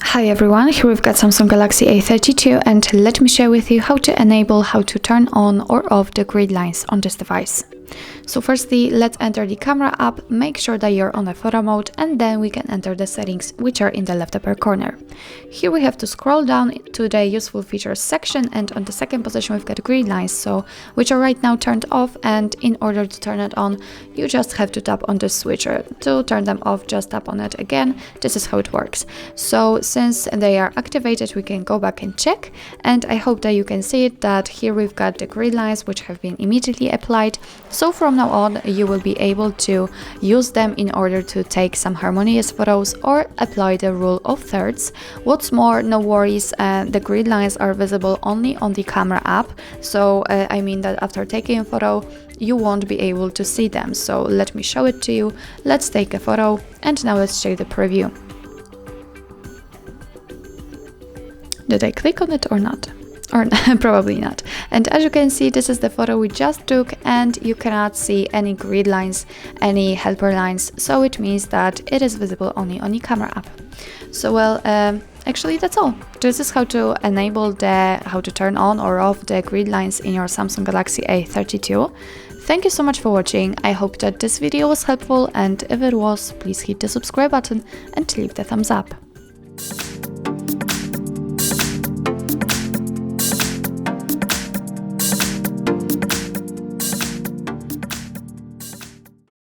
Hi everyone, here we've got Samsung Galaxy A32 and let me share with you how to turn on or off the grid lines on this device. So firstly, let's enter the camera app, make sure that you're on a photo mode, and then we can enter the settings which are in the left upper corner. Here we have to scroll down to the useful features section, and on the second position we've got grid lines, which are right now turned off, and in order to turn it on you just have to tap on the switcher. To turn them off, just tap on it again. This is how it works. So since they are activated, we can go back and check, and I hope that you can see it, that here we've got the grid lines which have been immediately applied. So from now on you will be able to use them in order to take some harmonious photos or apply the rule of thirds. What's more, no worries, the grid lines are visible only on the camera app, so I mean that after taking a photo you won't be able to see them. So let me show it to you. Let's take a photo and now let's check the preview. Did I click on it or not? Or probably not. And as you can see, this is the photo we just took, and you cannot see any grid lines, any helper lines, so it means that it is visible only on the camera app. So well, actually that's all. This is how to enable how to turn on or off the grid lines in your Samsung Galaxy A32. Thank you so much for watching. I hope that this video was helpful, and if it was, please hit the subscribe button and leave the thumbs up.